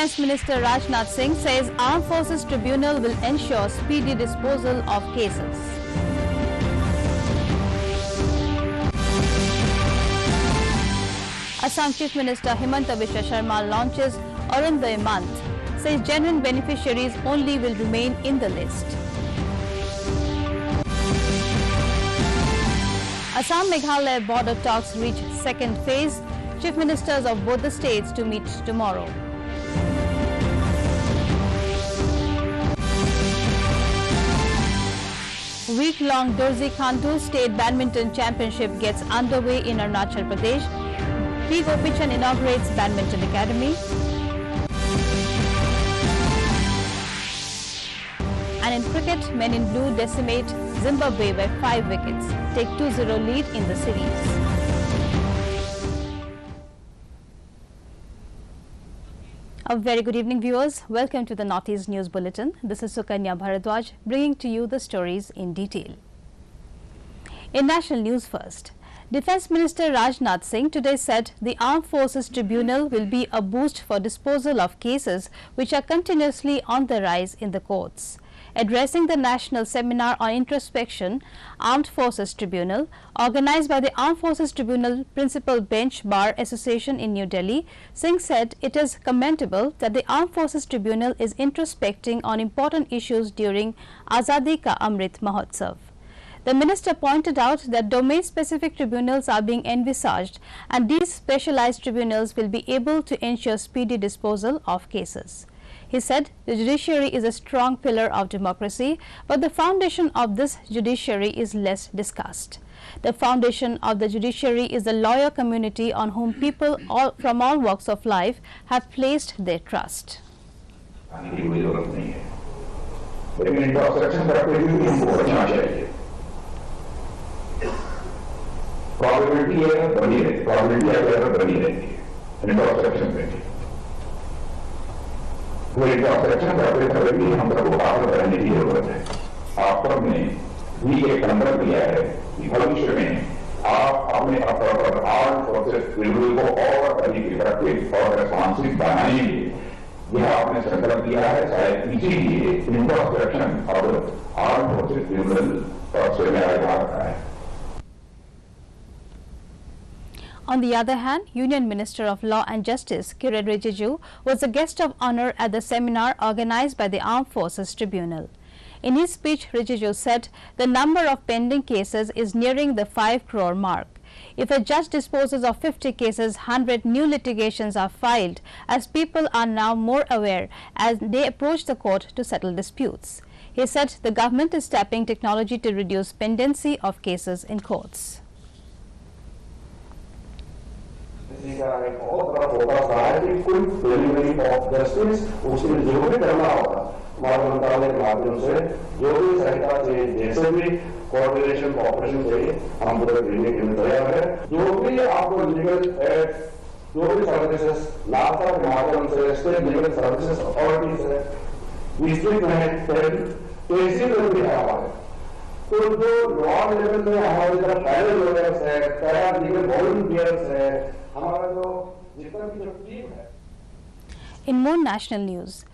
Defence Minister Rajnath Singh says Armed Forces Tribunal will ensure speedy disposal of cases. Assam Chief Minister Himanta Biswa Sharma launches Arundoy Month, says genuine beneficiaries only will remain in the list. Assam-Meghalaya border talks reach second phase. Chief Ministers of both the states to meet tomorrow. Week-long Dorzi Khandu State Badminton Championship gets underway in Arunachal Pradesh. P. Gopichan inaugurates Badminton Academy. And in cricket, men in blue decimate Zimbabwe by 5 wickets, take 2-0 lead in the series. A very good evening, viewers. Welcome to the Northeast News Bulletin. This is Sukanya Bharadwaj bringing to you the stories in detail. In national news first, Defence Minister Rajnath Singh today said the Armed Forces Tribunal will be a boost for disposal of cases which are continuously on the rise in the courts. Addressing the National Seminar on Introspection, Armed Forces Tribunal, organized by the Armed Forces Tribunal Principal Bench Bar Association in New Delhi, Singh said it is commendable that the Armed Forces Tribunal is introspecting on important issues during Azadi Ka Amrit Mahotsav. The minister pointed out that domain-specific tribunals are being envisaged, and these specialized tribunals will be able to ensure speedy disposal of cases. He said the judiciary is a strong pillar of democracy, but the foundation of this judiciary is less discussed. The foundation of the judiciary is the lawyer community on whom people from all walks of life have placed their trust. वो introspection करते समय भी हम सबको पागल रहने की जरूरत है। आप सबने भी एक संकल्प लिया है कि भविष्य में आप अपने स्तर पर आर्म्ड फोर्सेस ट्रिब्यूनल को और अधिक इफेक्टिव और रेस्पॉन्सिव बनाएंगे। यह आपने संकल्प लिया है, शायद इसीलिए इंट्रोस्पेक्शन और आर्म्ड फोर्सेस ट्रिब्यूनल पर जिम्मेदारी रहा है। On the other hand, Union Minister of Law and Justice Kiren Rijiju was a guest of honor at the seminar organized by the Armed Forces Tribunal. In his speech, Rijiju said the number of pending cases is nearing the 5 crore mark. If a judge disposes of 50 cases, 100 new litigations are filed, as people are now more aware as they approach the court to settle disputes. He said the government is tapping technology to reduce pendency of cases in courts. का एक बहुत बड़ा focus रहा है कि कोई delivery of justice उसके लिए जो भी करना होगा हमारे मंत्रालय के माध्यम से जो भी सहायता चाहिए जैसे भी कोऑर्डिनेशन कॉपरेशन चाहिए हम पूरे देने के लिए तैयार है। जो भी आपको लीगल एड जो भी सर्विसेज नासा के माध्यम से स्टेट लीगल सर्विसेज अथॉरिटीज है डिस्ट्रिक्ट में तहसील भी है हमारे तो जो लॉ लेवल में हमारे तरफ पहले लॉयर्स है तैयार लीगल वॉलंटियर्स है हमारा जो जितना भी जो टीम है। In more national news,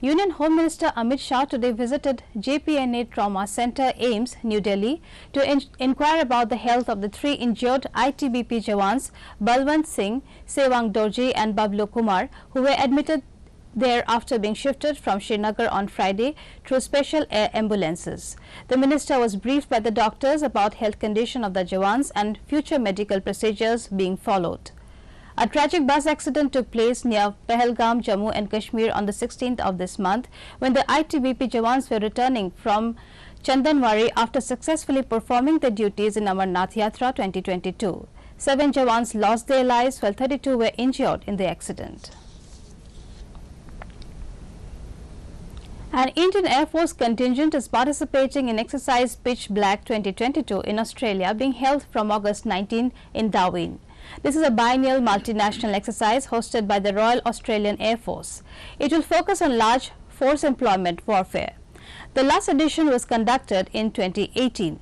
Union Home Minister Amit Shah today visited JPNA Trauma Center AIMS, New Delhi to inquire about the health of the 3 injured ITBP jawans Balwant Singh, Sewang Dorji and Bablu Kumar, who were admitted there after being shifted from Srinagar on Friday through special air ambulances. The minister was briefed by the doctors about health condition of the jawans and future medical procedures being followed. A tragic bus accident took place near Pahalgam, Jammu and Kashmir on the 16th of this month when the ITBP jawans were returning from Chandanwari after successfully performing their duties in Amarnath Yatra 2022. 7 jawans lost their lives while 32 were injured in the accident. An Indian Air Force contingent is participating in exercise Pitch Black 2022 in Australia being held from August 19 in Darwin. This is a biennial multinational exercise hosted by the Royal Australian Air Force. It will focus on large force employment warfare. The last edition was conducted in 2018.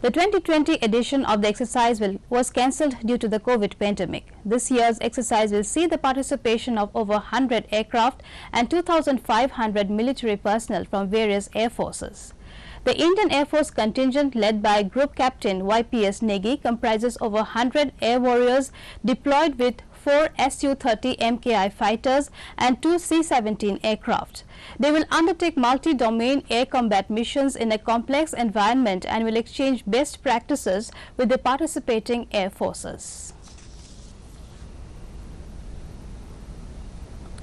The 2020 edition of the exercise was cancelled due to the COVID pandemic. This year's exercise will see the participation of over 100 aircraft and 2,500 military personnel from various air forces. The Indian Air Force contingent led by Group Captain YPS Negi comprises over 100 air warriors deployed with 4 Su-30 MKI fighters and 2 C-17 aircraft. They will undertake multi-domain air combat missions in a complex environment and will exchange best practices with the participating air forces.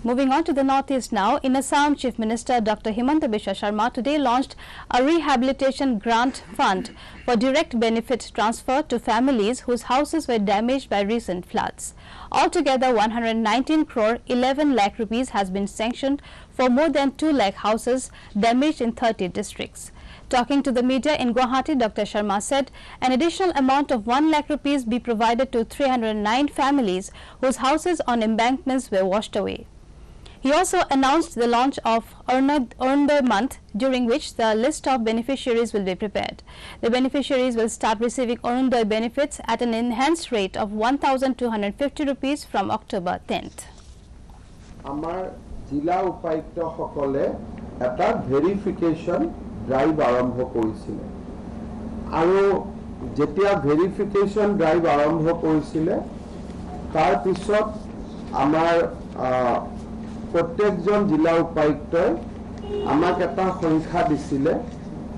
Moving on to the Northeast now, in Assam, Chief Minister Dr. Himanta Biswa Sharma today launched a rehabilitation grant fund for direct benefit transfer to families whose houses were damaged by recent floods. Altogether, 119 crore 11 lakh rupees has been sanctioned for more than 2 lakh houses damaged in 30 districts. Talking to the media in Guwahati, Dr. Sharma said an additional amount of 1 lakh rupees be provided to 309 families whose houses on embankments were washed away. He also announced the launch of Arunodaya Month, during which the list of beneficiaries will be prepared. The beneficiaries will start receiving Arunodaya benefits at an enhanced rate of 1,250 rupees from October 10th. Amar Jila Upayukta Hokole eta verification drive arambho korisile. Aru jetia verification drive arambho korisile, tar pisot amar প্ৰত্যেকজন জিলা উপায়ুক্তই আমাক এটা সংখ্যা দিছিলে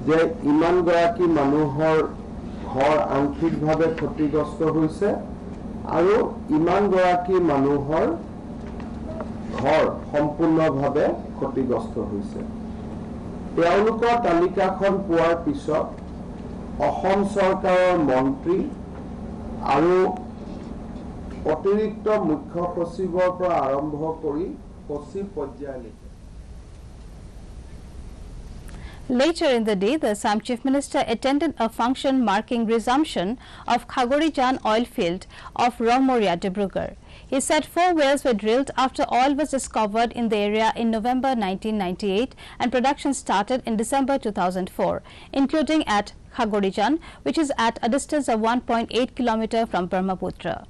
যে ইমান গৰাকী মানুহৰ ঘৰ আংশিকভাৱে ক্ষতিগ্ৰস্ত হৈছে আৰু ইমান গৰাকী মানুহৰ ঘৰ সম্পূৰ্ণভাৱে ক্ষতিগ্ৰস্ত হৈছে। তেওঁলোকৰ তালিকাখন পোৱাৰ পিছত অসম চৰকাৰৰ মন্ত্ৰী আৰু অতিৰিক্ত মুখ্য সচিবৰ পৰা আৰম্ভ কৰি Later in the day, the Assam Chief Minister attended a function marking resumption of Khagorijan oil field of Raumoria, Dibrugarh. He said 4 wells were drilled after oil was discovered in the area in November 1998 and production started in December 2004, including at Khagorijan, which is at a distance of 1.8 km from Brahmaputra.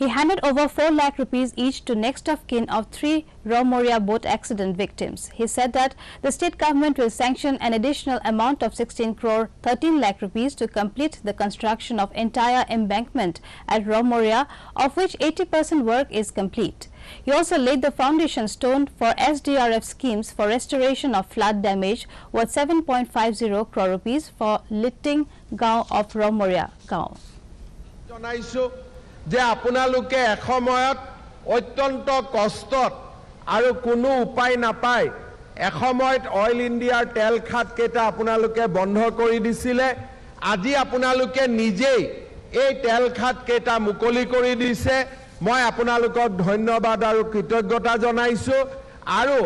He handed over 4 lakh rupees each to next of kin of 3 Raumoria boat accident victims. He said that the state government will sanction an additional amount of 16 crore 13 lakh rupees to complete the construction of entire embankment at Raumoria, of which 80% work is complete. He also laid the foundation stone for SDRF schemes for restoration of flood damage worth 7.50 crore rupees for Litting Gaon of Raumoria Gaon. যে আপোনালোকে এসময়ত অত্যন্ত কষ্টত আৰু কোনো উপায় নাপায় এসময়ত অইল ইণ্ডিয়াৰ তেল খাত কেটা আপোনালোকে বন্ধ কৰি দিছিলে। আজি আপোনালোকে নিজেই এই তেল খাত কেটা মুকলি কৰি দিছে। মই আপোনালোকক ধন্যবাদ আৰু কৃতজ্ঞতা জনাইছো। আৰু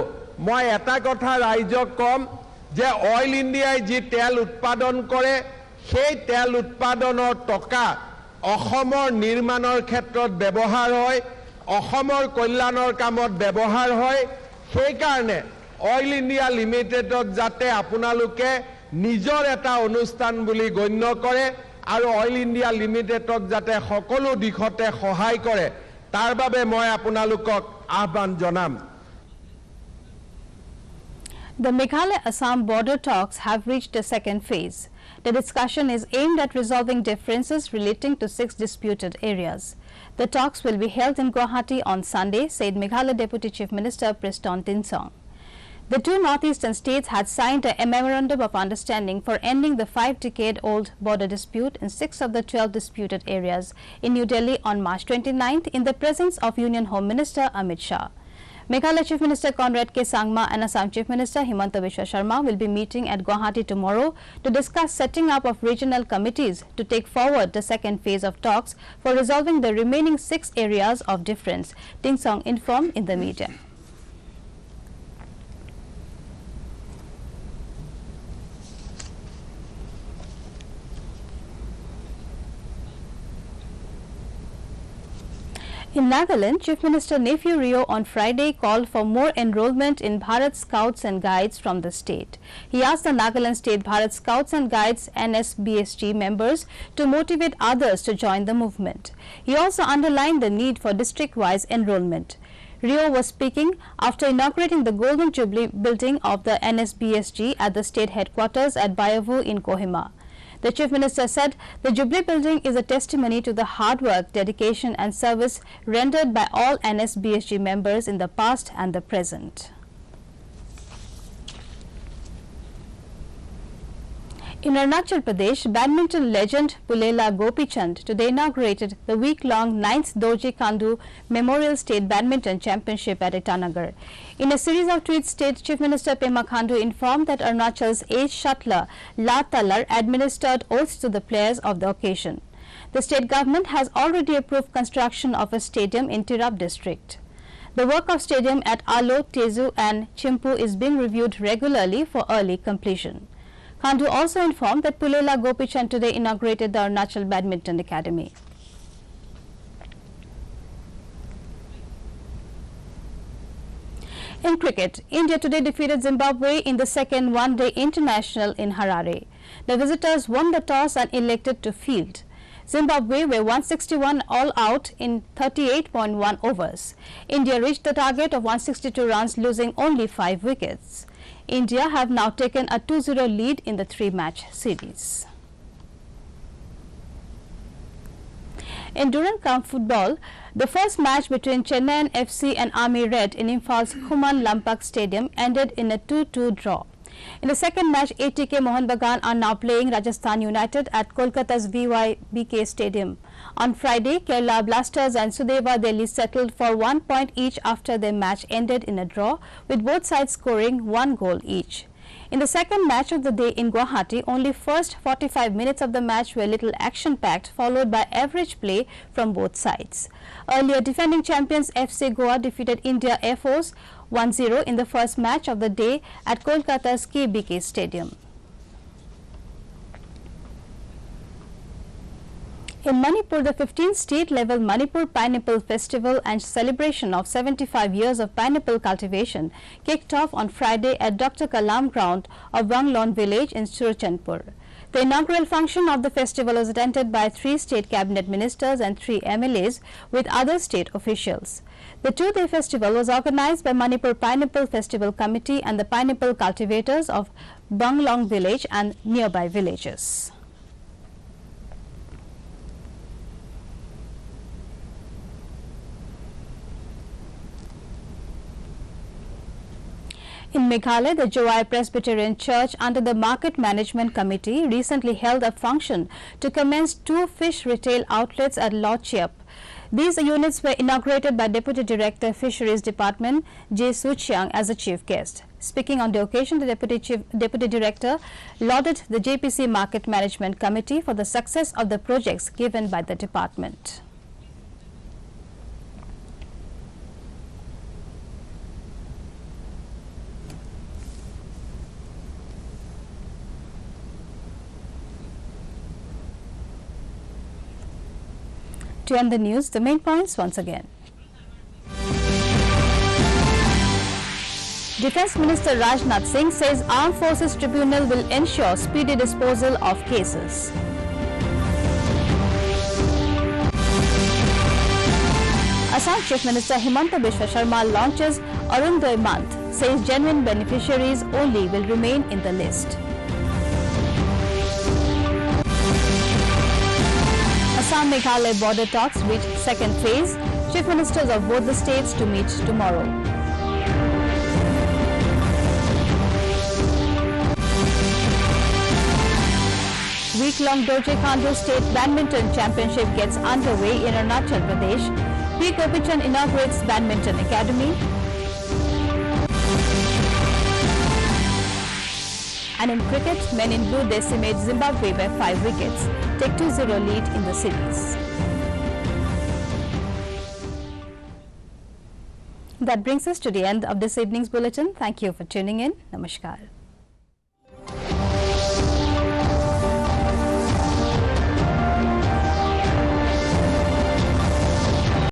মই এটা কথা ৰাইজক কম যে অইল ইণ্ডিয়াই যি তেল উৎপাদন কৰে সেই তেল উৎপাদনৰ টকা অসমৰ নিৰ্মাণৰ ক্ষেত্ৰত ব্যৱহাৰ হয়, অসমৰ কল্যাণৰ কামত ব্যৱহাৰ হয়। সেই কাৰণে অইল ইণ্ডিয়া লিমিটেডক যাতে আপোনালোকে নিজৰ এটা অনুষ্ঠান বুলি গণ্য কৰে আৰু অইল ইণ্ডিয়া লিমিটেডক যাতে সকলো দিশতে সহায় কৰে তাৰ বাবে মই আপোনালোকক আহ্বান জনাম। The Meghalaya-Assam border talks have reached a second phase. The discussion is aimed at resolving differences relating to 6 disputed areas. The talks will be held in Guwahati on Sunday, said Meghalaya Deputy Chief Minister Priston Tinsong. The two northeastern states had signed a memorandum of understanding for ending the 5-decade-old border dispute in 6 of the 12 disputed areas in New Delhi on March 29th in the presence of Union Home Minister Amit Shah. Meghalaya Chief Minister Conrad K. Sangma and Assam Chief Minister Himanta Biswa Sharma will be meeting at Guwahati tomorrow to discuss setting up of regional committees to take forward the second phase of talks for resolving the remaining 6 areas of difference, Tinsong informed in the media. In Nagaland, Chief Minister Neiphiu Rio on Friday called for more enrollment in Bharat Scouts and Guides from the state. He asked the Nagaland State Bharat Scouts and Guides NSBSG members to motivate others to join the movement. He also underlined the need for district-wise enrollment. Rio was speaking after inaugurating the Golden Jubilee building of the NSBSG at the state headquarters at Bayavu in Kohima. The Chief Minister said the Jubilee building is a testimony to the hard work, dedication and service rendered by all NSBSG members in the past and the present. In Arunachal Pradesh, badminton legend Pulela Gopichand today inaugurated the week-long 9th Dorji Khandu Memorial State Badminton Championship at Itanagar. In a series of tweets, State Chief Minister Pema Khandu informed that Arunachal's ace shuttler La Talar administered oaths to the players of the occasion. The state government has already approved construction of a stadium in Tirap district. The work of stadium at Alo, Tezu and Chimpu is being reviewed regularly for early completion. Khandu also informed that Pulela Gopichand today inaugurated the Arunachal Badminton Academy. In cricket, India today defeated Zimbabwe in the second one-day international in Harare. The visitors won the toss and elected to field. Zimbabwe were 161 all out in 38.1 overs. India reached the target of 162 runs, losing only 5 wickets. India have now taken a 2-0 lead in the 3-match series. In Durand Cup football, the first match between Chennai FC and Army Red in Imphale's Khuman Lampak Stadium ended in a 2-2 draw. In the second match, ATK Mohun Bagan are now playing Rajasthan United at Kolkata's VYBK Stadium. On Friday, Kerala Blasters and Sudeva Delhi settled for 1 point each after their match ended in a draw, with both sides scoring 1 goal each. In the second match of the day in Guwahati, only first 45 minutes of the match were little action-packed, followed by average play from both sides. Earlier defending champions FC Goa defeated India Air Force 1-0 in the first match of the day at Kolkata's KBK Stadium. In Manipur, the 15th state-level Manipur Pineapple Festival and celebration of 75 years of pineapple cultivation kicked off on Friday at Dr. Kalam ground of Banglon village in Surchandpur. The inaugural function of the festival was attended by 3 state cabinet ministers and 3 MLAs with other state officials. The 2-day festival was organized by Manipur Pineapple Festival Committee and the pineapple cultivators of Banglong village and nearby villages. In Meghalaya, the Jowai Presbyterian Church under the Market Management Committee recently held a function to commence 2 fish retail outlets at Law Chiap. These units were inaugurated by Deputy Director Fisheries Department J. Suchiang as a chief guest. Speaking on the occasion, the Deputy Director lauded the JPC Market Management Committee for the success of the projects given by the department. To end the news, the main points once again. Defence Minister Rajnath Singh says Armed Forces Tribunal will ensure speedy disposal of cases. Assam Chief Minister Himanta Biswa Sharma launches Arundoy Month, says genuine beneficiaries only will remain in the list. Assam-Meghalaya border talks reach second phase. Chief Ministers of both the states to meet tomorrow. Week-long Dorje Khandu State Badminton Championship gets underway in Arunachal Pradesh. P. Gopichand inaugurates Badminton Academy. And in cricket, men in blue decimate Zimbabwe by 5 wickets, take 2-0 lead in the series. That brings us to the end of this evening's bulletin. Thank you for tuning in. Namaskar.